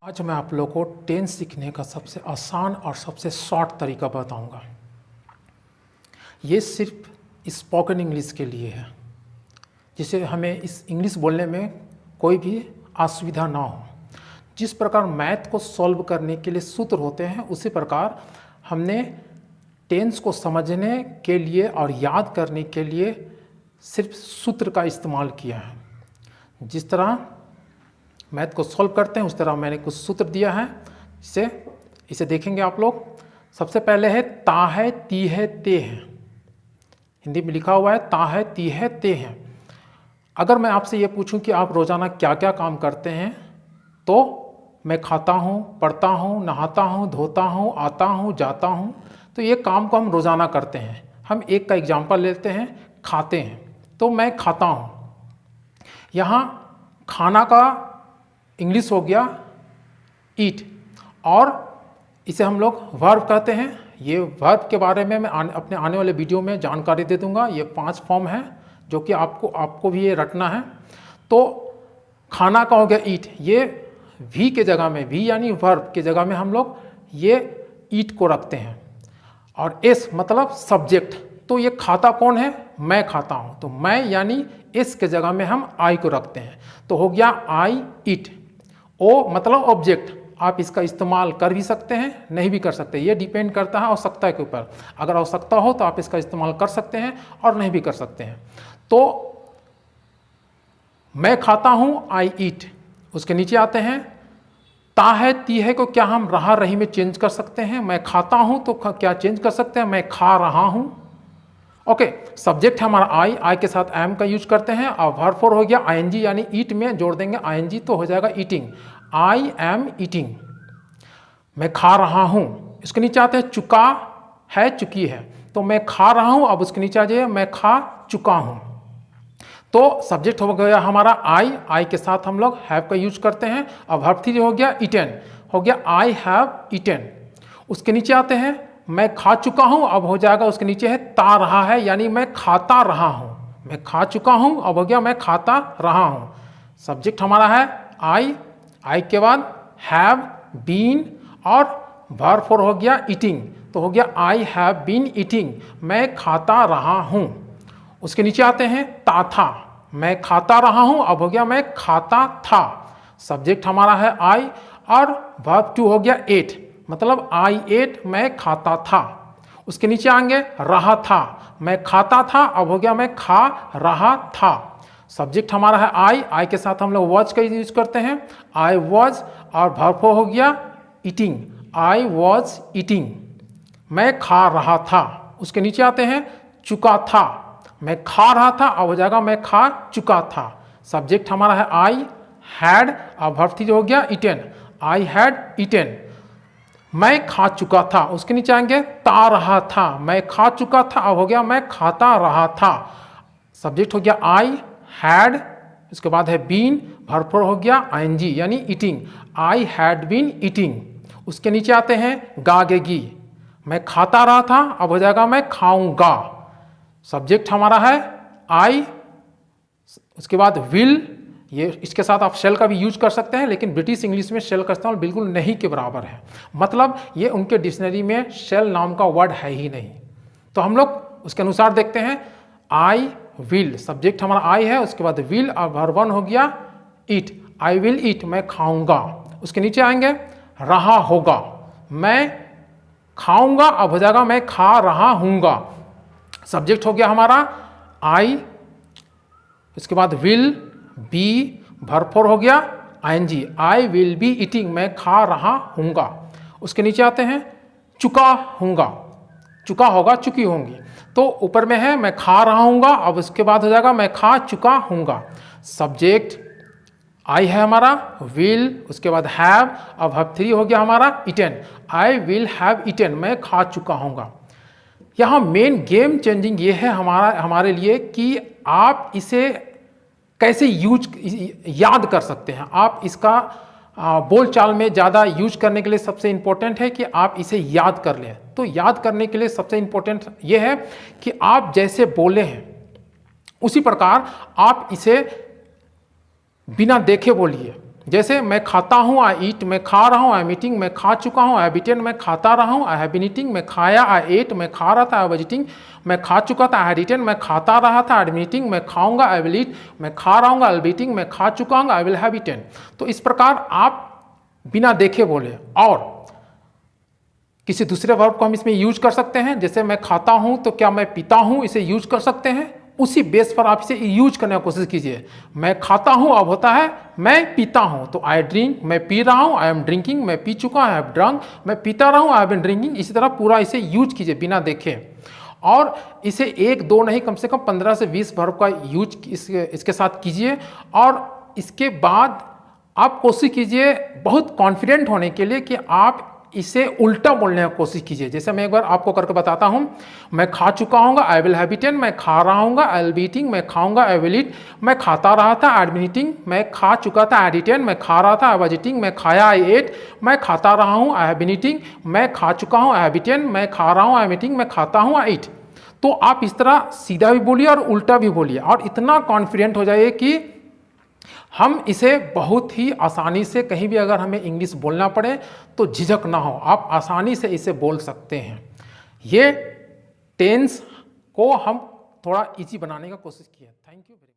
आज मैं आप लोगों को टेंस सीखने का सबसे आसान और सबसे शॉर्ट तरीका बताऊंगा। ये सिर्फ स्पोकन इंग्लिश के लिए है, जिससे हमें इस इंग्लिश बोलने में कोई भी असुविधा ना हो। जिस प्रकार मैथ को सॉल्व करने के लिए सूत्र होते हैं, उसी प्रकार हमने टेंस को समझने के लिए और याद करने के लिए सिर्फ सूत्र का इस्तेमाल किया है। जिस तरह मैथ को सॉल्व करते हैं उस तरह मैंने कुछ सूत्र दिया है, इसे देखेंगे आप लोग। सबसे पहले है ता है ती है ते है। हिंदी में लिखा हुआ है ता है ती है ते है। अगर मैं आपसे ये पूछूं कि आप रोज़ाना क्या क्या काम करते हैं, तो मैं खाता हूँ, पढ़ता हूँ, नहाता हूँ, धोता हूँ, आता हूँ, जाता हूँ। तो ये काम को हम रोज़ाना करते हैं। हम एक का एग्जाम्पल लेते हैं, खाते हैं। तो मैं खाता हूँ। यहाँ खाना का इंग्लिश हो गया ईट, और इसे हम लोग वर्ब कहते हैं। ये वर्ब के बारे में मैं अपने आने वाले वीडियो में जानकारी दे दूंगा। ये 5 फॉर्म है जो कि आपको भी ये रटना है। तो खाना का हो गया ईट, ये वी के जगह में, वी यानी वर्ब के जगह में हम लोग ये ईट को रखते हैं। और एस मतलब सब्जेक्ट, तो ये खाता कौन है? मैं खाता हूँ। तो मैं यानी एस के जगह में हम आई को रखते हैं। तो हो गया आई ईट। ओ मतलब ऑब्जेक्ट, आप इसका इस्तेमाल कर भी सकते हैं, नहीं भी कर सकते, ये डिपेंड करता है आवश्यकता के ऊपर। अगर आवश्यकता हो तो आप इसका इस्तेमाल कर सकते हैं और नहीं भी कर सकते हैं। तो मैं खाता हूँ, आई ईट। उसके नीचे आते हैं ता है ती है को क्या हम रहा रही में चेंज कर सकते हैं? मैं खाता हूँ तो क्या चेंज कर सकते हैं? मैं खा रहा हूँ। ओके, सब्जेक्ट है हमारा आई के साथ एम का यूज करते हैं। और वर्ब फॉर्म हो गया आईएनजी, यानी ईट में जोड़ देंगे आईएनजी तो हो जाएगा ईटिंग। आई एम ईटिंग, मैं खा रहा हूँ। इसके नीचे आते हैं चुका है चुकी है, तो मैं खा रहा हूँ। अब उसके नीचे आ जाइए मैं खा चुका हूँ। तो सब्जेक्ट हो गया हमारा आई के साथ हम लोग हैव का यूज करते हैं। अब वर्ब 3 हो गया ईटेन, हो गया आई हैव ईटेन। उसके नीचे आते हैं मैं खा चुका हूं। अब हो जाएगा उसके नीचे है ता रहा है, यानी मैं खाता रहा हूं। मैं खा चुका हूं, अब हो गया मैं खाता रहा हूं। सब्जेक्ट हमारा है आई के बाद हैव बीन, और वर्ब 4 हो गया ईटिंग, तो हो गया आई हैव बीन ईटिंग, मैं खाता रहा हूं। उसके नीचे आते हैं ता था, मैं खाता रहा हूं। अब हो गया मैं खाता था। सब्जेक्ट हमारा है आई, और वर्ब 2 हो गया एट, मतलब आई एट, मैं खाता था। उसके नीचे आएंगे रहा था, मैं खाता था। अब हो गया मैं खा रहा था। सब्जेक्ट हमारा है आई के साथ हम लोग वॉज का यूज करते हैं, आई वॉज। और वर्ब हो गया ईटिंग, आई वॉज ईटिंग, मैं खा रहा था। उसके नीचे आते हैं चुका था, मैं खा रहा था। अब हो जाएगा मैं खा चुका था। सब्जेक्ट हमारा है आई हैड, और वर्ब 3 हो गया ईटेन, आई हैड ईटेन, मैं खा चुका था। उसके नीचे आएंगे ता रहा था, मैं खा चुका था। अब हो गया मैं खाता रहा था। सब्जेक्ट हो गया आई हैड, उसके बाद है बीन, वर्ब 4 हो गया आईएनजी यानी eating, I had been eating. उसके नीचे आते हैं गागेगी, मैं खाता रहा था। अब हो जाएगा मैं खाऊंगा। सब्जेक्ट हमारा है आई, उसके बाद विल, ये इसके साथ आप शेल का भी यूज कर सकते हैं, लेकिन ब्रिटिश इंग्लिश में शेल का इस्तेमाल बिल्कुल नहीं के बराबर है। मतलब ये उनके डिक्शनरी में शेल नाम का वर्ड है ही नहीं। तो हम लोग उसके अनुसार देखते हैं आई विल, सब्जेक्ट हमारा आई है, उसके बाद विल, और वर्ब 1 हो गया ईट, आई विल ईट, मैं खाऊंगा। उसके नीचे आएंगे रहा होगा, मैं खाऊंगा। अब हो जाएगा मैं खा रहा हूँगा। सब्जेक्ट हो गया हमारा आई, उसके बाद विल बी, वर्ब 4 हो गया ING, I will be eating, मैं खा रहा हूँगा। उसके नीचे आते हैं चुका हूँगा, चुका होगा चुकी होंगी, तो ऊपर में है मैं खा रहा हूँगा। अब उसके बाद हो जाएगा मैं खा चुका हूँगा। सब्जेक्ट आई है हमारा, विल, उसके बाद हैव, अब वर्ब 3 हो गया हमारा eaten, I will have eaten, मैं खा चुका हूँगा। यहाँ मेन गेम चेंजिंग ये है हमारे लिए कि आप इसे कैसे याद कर सकते हैं। आप इसका बोलचाल में ज़्यादा यूज करने के लिए सबसे इम्पोर्टेंट है कि आप इसे याद कर लें। तो याद करने के लिए सबसे इम्पोर्टेंट ये है कि आप जैसे बोले हैं उसी प्रकार आप इसे बिना देखे बोलिए। जैसे मैं खाता हूँ, आई ईट, मैं खा रहा हूँ, आई एम ईटिंग, मैं खा चुका हूँ, आई हैव ईटन, मैं खाता रहा हूँ, आई हैव बीन ईटिंग, मैं खाया, आई एट, मैं खा रहा था, आई वाज ईटिंग, मैं खा चुका था, आई हैड ईटन, मैं खाता रहा था, आई हैड बीन ईटिंग, मैं खाऊंगा, आई विल ईट, मैं खा रहा हूँ, आई विल बी ईटिंग, मैं खा चुका हूँ, आई विल हैव ईटन। तो इस प्रकार आप बिना देखे बोले। और किसी दूसरे वर्ब को हम इसमें यूज कर सकते हैं, जैसे मैं खाता हूं तो क्या मैं पीता हूं, इसे यूज कर सकते हैं। उसी बेस पर आप इसे यूज करने की कोशिश कीजिए। मैं खाता हूं अब होता है मैं पीता हूं, तो आई ड्रिंक, मैं पी रहा हूं, आई एम ड्रिंकिंग, मैं पी चुका, आई हैव ड्रंक, मैं पीता रहा हूं, आई हैव बीन ड्रिंकिंग। इसी तरह पूरा इसे यूज कीजिए बिना देखे। और इसे 1-2 नहीं, कम से कम 15 से 20 वर्ब का यूज इसके साथ कीजिए। और इसके बाद आप कोशिश कीजिए बहुत कॉन्फिडेंट होने के लिए कि आप इसे उल्टा बोलने की कोशिश कीजिए। जैसे मैं एक बार आपको करके बताता हूँ। मैं खा चुका हूँगा, आई विल हैव ईटन, मैं खा रहा हूँगा, आई विल बी ईटिंग, मैं खाऊंगा, आई विल ईट, मैं खाता रहा था, आई हैड बीन ईटिंग, मैं खा चुका था, आई हैड ईटन, मैं खा रहा था, आई वाज ईटिंग, मैं खाया, आई एट, मैं खाता रहा हूँ, आई हैव बीन ईटिंग, मैं खा चुका हूँ, आई हैव ईटन, मैं खा रहा हूँ, आई एम ईटिंग, मैं खाता हूँ, आई ईट। तो आप इस तरह सीधा भी बोलिए और उल्टा भी बोलिए, और इतना कॉन्फिडेंट हो जाइए कि हम इसे बहुत ही आसानी से, कहीं भी अगर हमें इंग्लिश बोलना पड़े तो झिझक ना हो, आप आसानी से इसे बोल सकते हैं। ये टेंस को हम थोड़ा इजी बनाने का कोशिश की है। Thank you.